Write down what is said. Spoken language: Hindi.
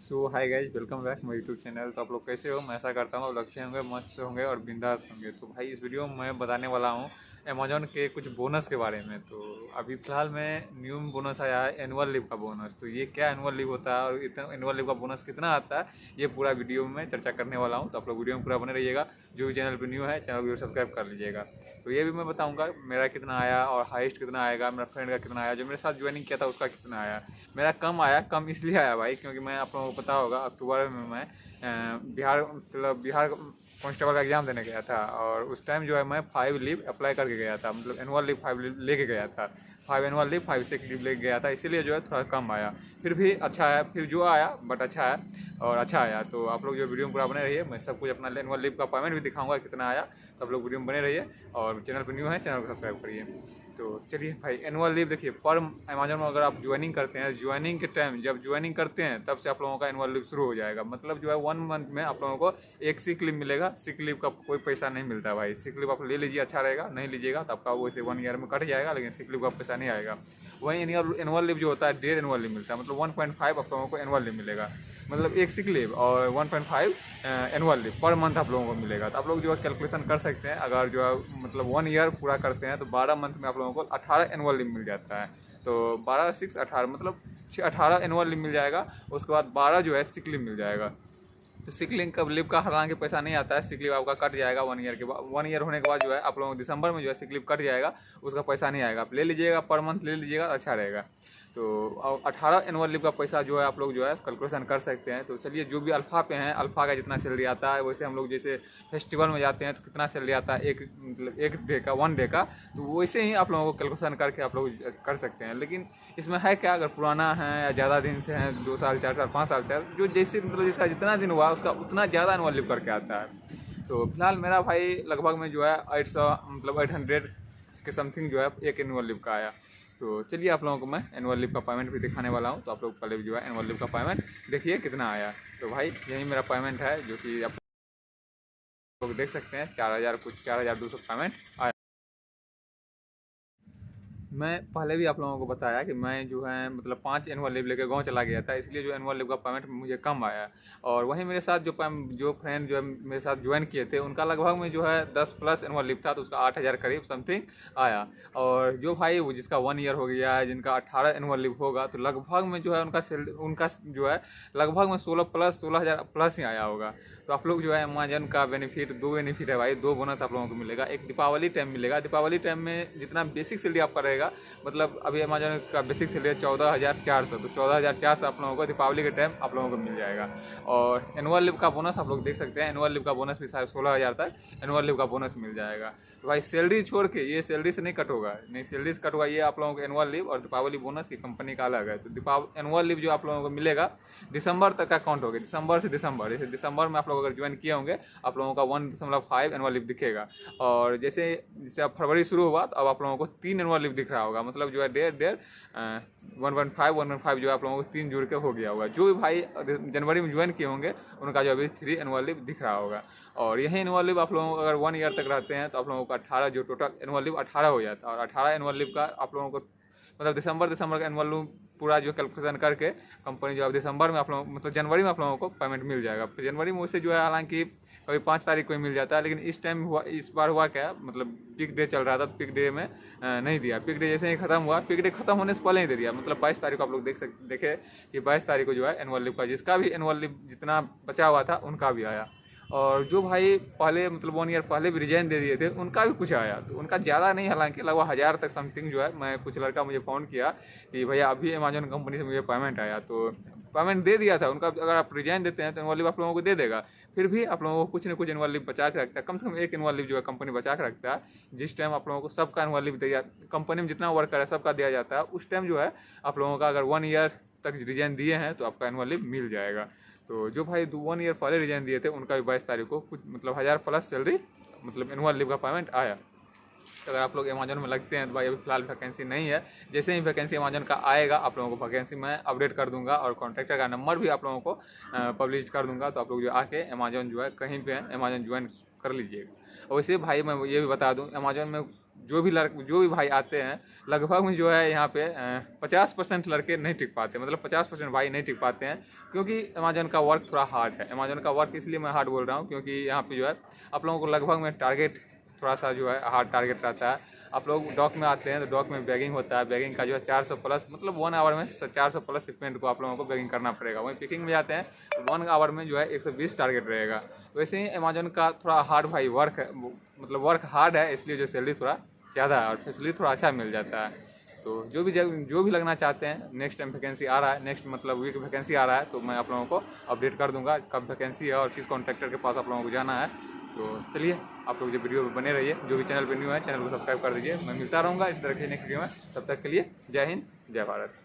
So hi guys, welcome back my YouTube channel. तो आप लोग कैसे हो? मैं ऐसा करता हूँ आप लोग अच्छे होंगे, मस्त होंगे और बिंदास होंगे। तो भाई इस वीडियो में मैं बताने वाला हूँ अमेजोन के कुछ बोनस के बारे में। तो अभी फ़िलहाल में न्यू बोनस आया है, एनुअल लीव का बोनस। तो ये क्या एनुअल लीव होता है और इतना एनुअल लीव का बोनस कितना आता है, ये पूरा वीडियो में चर्चा करने वाला हूँ। तो आप लोग वीडियो में पूरा बने रहिएगा। जो भी चैनल पर न्यू है, चैनल को सब्सक्राइब कर लीजिएगा। तो ये भी मैं बताऊंगा मेरा कितना आया और हाईएस्ट कितना आएगा, मेरा फ्रेंड का कितना आया, जो मेरे साथ ज्वाइनिंग किया था उसका कितना आया। मेरा कम आया, कम इसलिए आया भाई क्योंकि मैं, आप लोगों को पता होगा, अक्टूबर में मैं बिहार कांस्टेबल का एग्ज़ाम देने गया था। और उस टाइम जो है मैं 5 लीव अप्लाई करके गया था, मतलब एनुअल लीव 5 लीव लेके गया था। 5 एनुअल लीव 5 सिक लीव लेके गया था, इसीलिए जो है थोड़ा कम आया। फिर भी अच्छा है, फिर जो आया बट अच्छा है और अच्छा आया। तो आप लोग जो वीडियो में पूरा बने रहिए, मैं सब कुछ अपना एनुअल लीव का पेमेंट भी दिखाऊंगा कितना आया। तो आप लोग वीडियो में बने रहिए और चैनल पर न्यू है, चैनल को सब्सक्राइब करिए। तो चलिए भाई, एनुअल लीव देखिए, पर अमेजोन में अगर आप ज्वाइनिंग करते हैं, ज्वाइनिंग के टाइम जब ज्वाइनिंग करते हैं तब से आप लोगों का एनुअल लीव शुरू हो जाएगा। मतलब जो है 1 मंथ में आप लोगों को एक सिक लीव मिलेगा। सिक लीव का कोई पैसा नहीं मिलता है भाई। सिक लीव आप ले लीजिए, अच्छा रहेगा। नहीं लीजिएगा तो आपका वैसे 1 ईयर में कट जाएगा, लेकिन सिक लीव का पैसा नहीं आएगा। वहीं एनुअल लीव जो होता है 1.5 एनुअल लीव मिलता है, मतलब 1.5 आप लोगों को एनुअल लीव मिलेगा। मतलब एक सिक लीव और 1.5 एनुअल लीव पर मंथ आप लोगों को मिलेगा। तो आप लोग जो है कैलकुलेशन कर सकते हैं, अगर जो है मतलब 1 ईयर पूरा करते हैं तो 12 मंथ में आप लोगों को 18 एनुअल लीव मिल जाता है। तो 12 6 18 मतलब 18 एनुअल लीव मिल जाएगा। उसके बाद 12 जो है सिक लीव मिल जाएगा। तो सिक लीव का हालांकि पैसा नहीं आता है, सिक लीव आपका कट जाएगा 1 ईयर के बाद। 1 ईयर होने के बाद जो है आप लोगों को दिसंबर में जो है सिक लीव कट जाएगा, उसका पैसा नहीं आएगा। आप ले लीजिएगा, पर मंथ ले लीजिएगा, अच्छा रहेगा। तो 18 एनुअल लीव का पैसा जो है आप लोग जो है कैलकुलेशन कर सकते हैं। तो चलिए, जो भी अल्फ़ा पे हैं, अल्फ़ा का जितना सैलरी आता है, वैसे हम लोग जैसे फेस्टिवल में जाते हैं तो कितना सैलरी आता है एक, मतलब एक डे का, 1 डे का, तो वैसे ही आप लोगों को कैलकुलेशन करके आप लोग कर सकते हैं। लेकिन इसमें है क्या, अगर पुराना है या ज़्यादा दिन से हैं, 2 साल 4 साल 5 साल से, जो जैसे मतलब जिसका जितना दिन हुआ उसका उतना ज़्यादा एनुअल लीव करके आता है। तो फिलहाल मेरा भाई लगभग में जो है 800, मतलब 800 के समथिंग जो है एक एनुअल लीव का आया। तो चलिए, आप लोगों को मैं एनुअल लीव का पेमेंट भी दिखाने वाला हूँ। तो आप लोग पहले जो है एनुअल लीव का पेमेंट देखिए कितना आया। तो भाई यही मेरा पेमेंट है, जो कि आप लोग देख सकते हैं, 4000 कुछ, 4200 पेमेंट आया। मैं पहले भी आप लोगों को बताया कि मैं जो है मतलब 5 एनुअल लीव लेके गांव चला गया था, इसलिए जो एनुअल लीव का पेमेंट मुझे कम आया। और वहीं मेरे साथ जो फ्रेंड जो है मेरे साथ ज्वाइन किए थे, उनका लगभग में जो है 10+ एनुअल लीव था, तो उसका 8000 करीब समथिंग आया। और जो भाई वो जिसका 1 ईयर हो गया है, जिनका 18 एनुअल लीव होगा, तो लगभग में जो है उनका जो है लगभग में 16,000+ ही आया होगा। तो आप लोग जो है अमेजन का बेनिफिट, 2 बेनिफिट है भाई, 2 बोनस आप लोगों को मिलेगा। एक दीपावली टाइम मिलेगा। दीपावली टाइम में जितना बेसिक सैलरी आपका रहेगा, मतलब अभी अमेजन का बेसिक सैलरी है 14,400, तो 14,400 आप लोगों को दीपावली के टाइम आप लोगों को मिल जाएगा। और एनुअल लीव का बोनस आप लोग देख सकते हैं, एनुअल लीव का बोनस भी 16,000 तक एनुअल लीव का बोनस मिल जाएगा। तो भाई सैलरी छोड़ के, ये सैलरी से नहीं कट होगा, नहीं सैलरी से कट होगा, ये आप लोगों को एनुअल लीव और दीपावली बोनस की कंपनी का अलग है। तो एनुअल लीव जो आप लोगों को मिलेगा दिसंबर तक का काउंट होगा, दिसंबर से दिसंबर। जैसे दिसंबर में आप लोग अगर ज्वाइन किए होंगे, आप लोगों का 1.5 एनुअल लीव दिखेगा। और जैसे जैसे अब फरवरी शुरू हुआ तो अब आप लोगों को 3 एनुअल लीव दिख रहा होगा, मतलब जो है 1.5 1.5 जो है आप लोगों को 3 जुड़ के हो गया होगा। जो भी भाई जनवरी में ज्वाइन किए होंगे उनका जो अभी 3 एनुअल लीव दिख रहा होगा। और यही एनुअल लीव आप लोगों को अगर 1 ईयर तक रहते हैं तो आप लोगों को 18, जो टोटल एनुअल लीव 18 हो जाता है। और 18 एनुअल लीव का आप लोगों को मतलब दिसंबर का एनुअल लीव पूरा जो कैलकुलेशन करके कंपनी जो है दिसंबर में आप लोगों मतलब जनवरी में आप लोगों को पेमेंट मिल जाएगा। फिर जनवरी में उससे जो है हालांकि कभी 5 तारीख को ही मिल जाता है, लेकिन इस टाइम हुआ, इस बार हुआ क्या, मतलब पिक डे चल रहा था तो पिक डे में नहीं दिया। पिक डे जैसे ही खत्म हुआ, पिक डे खत्म होने से पहले ही दे दिया। मतलब 22 तारीख को आप लोग देखे कि 22 तारीख को जो है एनुअल लीव का, जिसका भी एनुअल लीव जितना बचा हुआ था उनका भी आया। और जो भाई पहले मतलब 1 ईयर पहले भी रिजाइन दे दिए थे उनका भी कुछ आया। तो उनका ज़्यादा नहीं, हालांकि लगभग 1000 तक समथिंग जो है। मैं कुछ लड़का मुझे फ़ोन किया कि भैया अभी अमेजोन कंपनी से मुझे पेमेंट आया, तो पेमेंट दे दिया था उनका। अगर आप रिजाइन देते हैं तो एनुअल लीव आप लोगों को दे देगा। फिर भी आप लोगों को कुछ ना कुछ एनुअल लीव बचा के रखता है, कम से कम एक एनुअल लीव जो है कंपनी बचा के रखता है। जिस टाइम आप लोगों को सबका एनुअल लीव दिया, कंपनी में जितना वर्कर है सबका दिया जाता है, उस टाइम जो है आप लोगों का अगर 1 ईयर तक रिजाइन दिए हैं तो आपका एनुअल लीव मिल जाएगा। तो जो भाई 1 ईयर पहले रिजाइन दिए थे उनका भी 22 तारीख को कुछ मतलब 1000+ सैलरी, मतलब एनुअल लीव का पेमेंट आया। तो अगर आप लोग अमेजन में लगते हैं तो भाई अभी फिलहाल वैकेंसी नहीं है। जैसे ही वैकेंसी अमेजन का आएगा आप लोगों को वैकेंसी मैं अपडेट कर दूंगा, और कॉन्ट्रैक्टर का नंबर भी आप लोगों को पब्लिश कर दूंगा। तो आप लोग जो आके अमेजन जो है कहीं पे अमेजन ज्वाइन कर लीजिएगा। और वैसे भाई मैं ये भी बता दूं, अमेजन में जो भी भाई आते हैं लगभग में जो है यहाँ पे 50% लड़के नहीं टिक पाते, मतलब 50% भाई नहीं टिक पाते हैं, क्योंकि अमेजोन का वर्क थोड़ा हार्ड है। अमेजोन का वर्क इसलिए मैं हार्ड बोल रहा हूँ क्योंकि यहाँ पे जो है आप लोगों को लगभग में टारगेट थोड़ा सा जो है हार्ड टारगेट रहता है। आप लोग डॉक में आते हैं तो डॉक में बैगिंग होता है, बैगिंग का जो है 400 प्लस, मतलब 1 आवर में 400 प्लस शिपमेंट को आप लोगों को बैगिंग करना पड़ेगा। वहीं पिकिंग में जाते हैं तो 1 आवर में जो है 120 टारगेट रहेगा। वैसे ही अमेजोन का थोड़ा हार्ड भाई वर्क है, मतलब वर्क हार्ड है, इसलिए जो सैलरी थोड़ा ज़्यादा है और फैसिलिटी थोड़ा अच्छा मिल जाता है। तो जो भी लगना चाहते हैं, नेक्स्ट टाइम वैकेंसी आ रहा है, नेक्स्ट मतलब वीक वैकेंसी आ रहा है, तो मैं आप लोगों को अपडेट कर दूंगा कब वैकेंसी है और किस कॉन्ट्रैक्टर के पास आप लोगों को जाना है। तो चलिए आप लोग जो वीडियो में बने रहिए, जो भी चैनल पर न्यू है चैनल को सब्सक्राइब कर दीजिए। मैं मिलता रहूँगा इस तरह के नेक्स्ट वीडियो में, तब तक के लिए जय हिंद जय भारत।